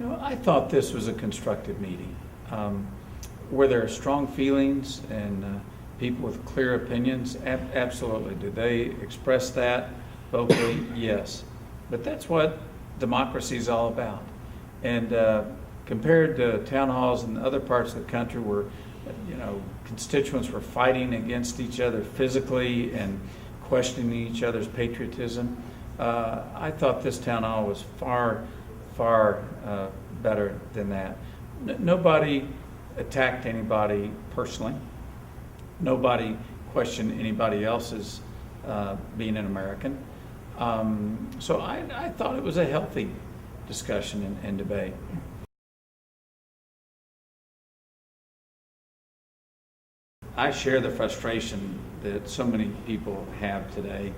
I thought this was a constructive meeting. Were there strong feelings and people with clear opinions? Absolutely. Did they express that vocally? Yes. But that's what democracy is all about. And compared to town halls in other parts of the country where, constituents were fighting against each other physically and questioning each other's patriotism, I thought this town hall was far better than that. Nobody attacked anybody personally. Nobody questioned anybody else's being an American. So I thought it was a healthy discussion and debate. I share the frustration that so many people have today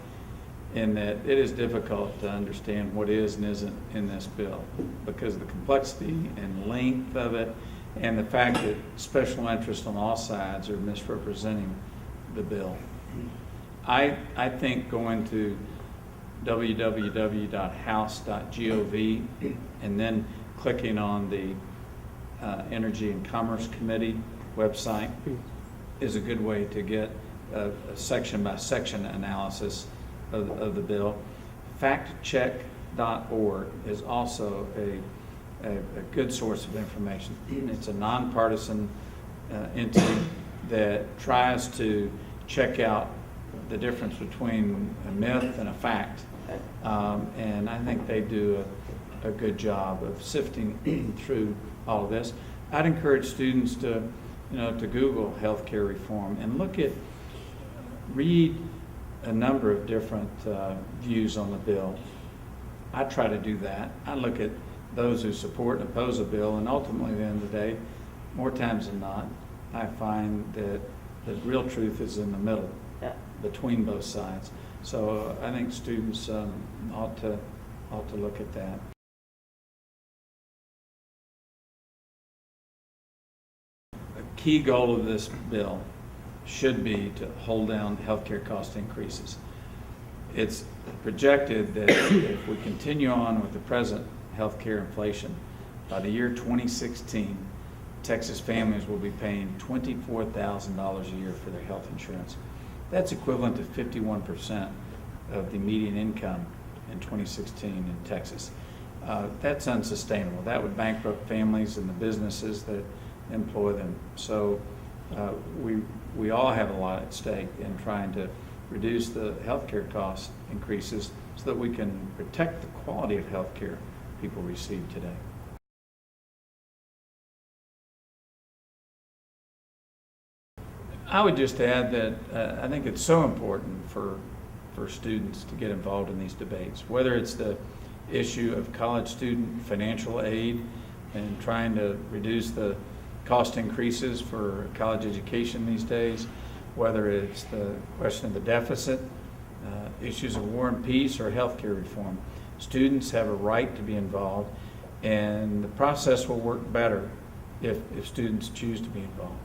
in that it is difficult to understand what is and isn't in this bill because of the complexity and length of it and the fact that special interests on all sides are misrepresenting the bill. I think going to www.house.gov and then clicking on the Energy and Commerce Committee website is a good way to get a section by section analysis of the bill. Factcheck.org is also a good source of information. It's a nonpartisan entity that tries to check out the difference between a myth and a fact. And I think they do a good job of sifting through all of this. I'd encourage students to Google healthcare reform and read a number of different views on the bill. I try to do that. I look at those who support and oppose a bill, and ultimately at the end of the day, more times than not, I find that the real truth is in the middle, between both sides. So I think students ought to look at that. A key goal of this bill should be to hold down healthcare cost increases. It's projected that if we continue on with the present healthcare inflation, by the year 2016, Texas families will be paying $24,000 a year for their health insurance. That's equivalent to 51% of the median income in 2016 in Texas. That's unsustainable. That would bankrupt families and the businesses that employ them. So we all have a lot at stake in trying to reduce the healthcare cost increases so that we can protect the quality of healthcare people receive today. I would just add that I think it's so important for students to get involved in these debates, whether it's the issue of college student financial aid and trying to reduce the cost increases for college education these days, whether it's the question of the deficit, issues of war and peace, or healthcare reform. Students have a right to be involved, and the process will work better if students choose to be involved.